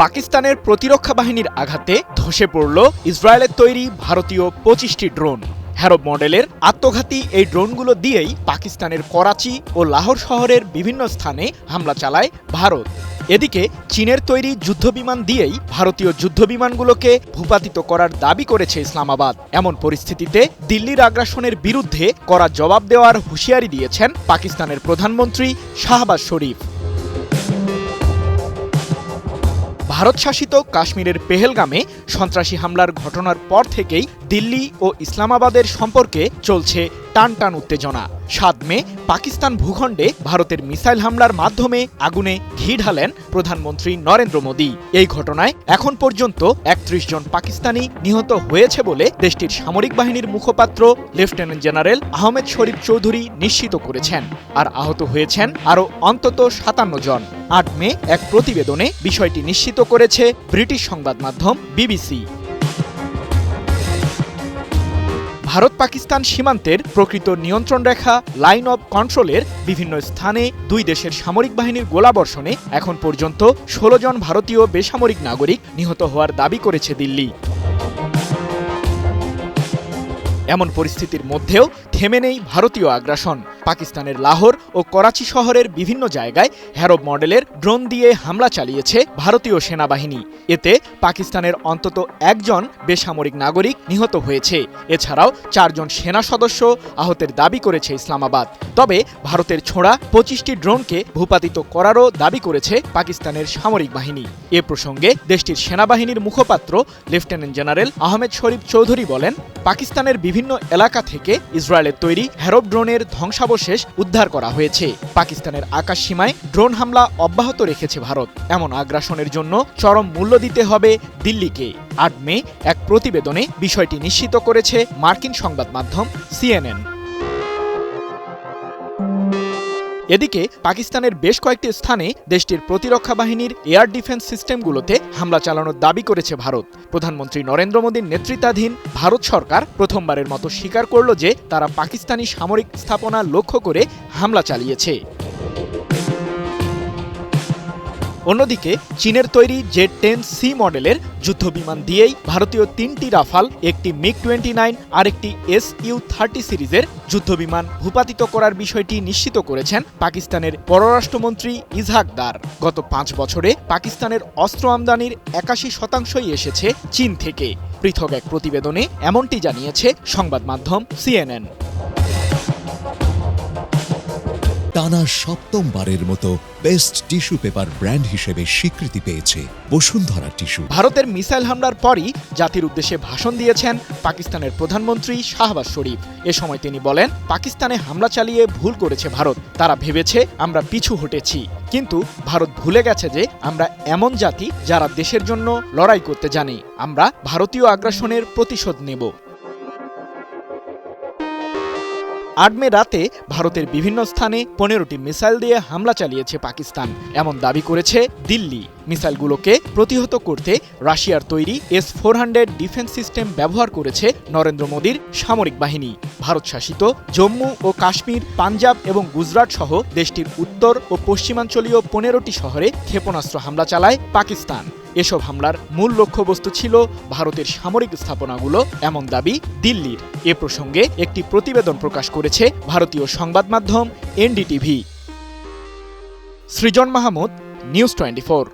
পাকিস্তানের প্রতিরক্ষা বাহিনীর আঘাতে ধসে পড়ল ইসরায়েলের তৈরি ভারতীয় ২৫টি ড্রোন। হ্যারব মডেলের আত্মঘাতী এই ড্রোনগুলো দিয়েই পাকিস্তানের করাচি ও লাহোর শহরের বিভিন্ন স্থানে হামলা চালায় ভারত। এদিকে চীনের তৈরি যুদ্ধবিমান দিয়েই ভারতীয় যুদ্ধবিমানগুলোকে ভূপাতিত করার দাবি করেছে ইসলামাবাদ। এমন পরিস্থিতিতে দিল্লির আগ্রাসনের বিরুদ্ধে কড়া জবাব দেওয়ার হুঁশিয়ারি দিয়েছেন পাকিস্তানের প্রধানমন্ত্রী শাহবাজ শরীফ। ভারত শাসিত কাশ্মীরের পেহেলগামে সন্ত্রাসী হামলার ঘটনার পর থেকেই দিল্লি ও ইসলামাবাদের সম্পর্কে চলছে টানটান উত্তেজনা। ৭ মে পাকিস্তান ভূখণ্ডে ভারতের মিসাইল হামলার মাধ্যমে আগুনে ঘি ঢালেন প্রধানমন্ত্রী নরেন্দ্র মোদী। এই ঘটনায় এখন পর্যন্ত ৩১ জন পাকিস্তানি নিহত হয়েছে বলে দেশটির সামরিক বাহিনীর মুখপাত্র লেফটেন্যান্ট জেনারেল আহমেদ শরীফ চৌধুরী নিশ্চিত করেছেন। আর আহত হয়েছেন আরও অন্তত ৫৭ জন। ৮ মে এক প্রতিবেদনে বিষয়টি নিশ্চিত করেছে ব্রিটিশ সংবাদ মাধ্যম বিবিসি। ভারত পাকিস্তান সীমান্তের প্রকৃত নিয়ন্ত্রণ রেখা লাইন অব কন্ট্রোলের বিভিন্ন স্থানে দুই দেশের সামরিক বাহিনীর গোলাবর্ষণে এখন পর্যন্ত ১৬ জন ভারতীয় বেসামরিক নাগরিক নিহত হওয়ার দাবি করেছে দিল্লি। এমন পরিস্থিতির মধ্যেও থেমে নেই ভারতীয় আগ্রাসন। পাকিস্তানের লাহোর ও করাচি শহরের বিভিন্ন জায়গায় হ্যারব মডেলের ড্রোন দিয়ে হামলা চালিয়েছে ভারতীয় সেনাবাহিনী। এতে পাকিস্তানের অন্তত ১ জন বেসামরিক নাগরিক নিহত হয়েছে। এছাড়াও ৪ জন সেনা সদস্য আহতের দাবি করেছে ইসলামাবাদ। তবে ভারতের ছোড়া ২৫টি ড্রোনকে ভূপাতিত করারও দাবি করেছে পাকিস্তানের সামরিক বাহিনী। এ প্রসঙ্গে দেশটির সেনাবাহিনীর মুখপাত্র লেফটেন্যান্ট জেনারেল আহমেদ শরীফ চৌধুরী বলেন, পাকিস্তানের বিভিন্ন এলাকা থেকে ইসরায়েলের তৈরি হ্যারব ড্রোনের ধ্বংসাবশেষ উদ্ধার করা হয়েছে। পাকিস্তানের আকাশ সীমায় ড্রোন হামলা অব্যাহত রেখেছে ভারত। এমন আগ্রাসনের জন্য চরম মূল্য দিতে হবে দিল্লিকে। ৮ মে এক প্রতিবেদনে বিষয়টি নিশ্চিত করেছে মার্কিন সংবাদ মাধ্যম CNN। এদিকে পাকিস্তানের বেশ কয়েকটি স্থানে দেশটির প্রতিরক্ষা বাহিনীর এয়ার ডিফেন্স সিস্টেমগুলোতে হামলা চালানোর দাবি করেছে ভারত। প্রধানমন্ত্রী নরেন্দ্র মোদীর নেতৃত্বাধীন ভারত সরকার প্রথমবারের মতো স্বীকার করল যে তারা পাকিস্তানি সামরিক স্থাপনা লক্ষ্য করে হামলা চালিয়েছে। অন্যদিকে চীনের তৈরি জেড-10C মডেলের যুদ্ধবিমান দিয়েই ভারতীয় ৩টি রাফাল, একটি মিগ-29 আর একটি Su-30 সিরিজের যুদ্ধবিমান ভূপাতিত করার বিষয়টি নিশ্চিত করেছেন পাকিস্তানের পররাষ্ট্রমন্ত্রী ইসহাক দার। গত ৫ বছরে পাকিস্তানের অস্ত্র আমদানির ৮১% এসেছে চীন থেকে। পৃথক এক প্রতিবেদনে এমনটি জানিয়েছে সংবাদ মাধ্যম CNN। টানা ৭মবারের মতো বেস্ট টিস্যু পেপার ব্র্যান্ড হিসেবে স্বীকৃতি পেয়েছে বসুন্ধরা টিস্যু। ভারতের মিসাইল হামলার পরই জাতির উদ্দেশ্যে ভাষণ দিয়েছেন পাকিস্তানের প্রধানমন্ত্রী শাহবাজ শরীফ। এ সময় তিনি বলেন, পাকিস্তানে হামলা চালিয়ে ভুল করেছে ভারত। তারা ভেবেছে আমরা পিছু হটেছি, কিন্তু ভারত ভুলে গেছে যে আমরা এমন জাতি যারা দেশের জন্য লড়াই করতে জানে। আমরা ভারতীয় আগ্রাসনের প্রতিশোধ নেব। ৮ মে রাতে ভারতের বিভিন্ন স্থানে ১৫টি মিসাইল দিয়ে হামলা চালিয়েছে পাকিস্তান, এমন দাবি করেছে দিল্লি। মিসাইলগুলোকে প্রতিহত করতে রাশিয়ার তৈরি S-400 ডিফেন্স সিস্টেম ব্যবহার করেছে নরেন্দ্র মোদীর সামরিক বাহিনী। ভারত শাসিত জম্মু ও কাশ্মীর, পাঞ্জাব এবং গুজরাট সহ দেশটির উত্তর ও পশ্চিমাঞ্চলীয় ১৫টি শহরে ক্ষেপণাস্ত্র হামলা চালায় পাকিস্তান। এসব হামলার মূল লক্ষ্যবস্তু ছিল ভারতের সামরিক স্থাপনাগুলো, এমন দাবি দিল্লির। এ প্রসঙ্গে একটি প্রতিবেদন প্রকাশ করেছে ভারতীয় সংবাদ মাধ্যম NDTV। সৃজন মাহমুদ, নিউজ 24।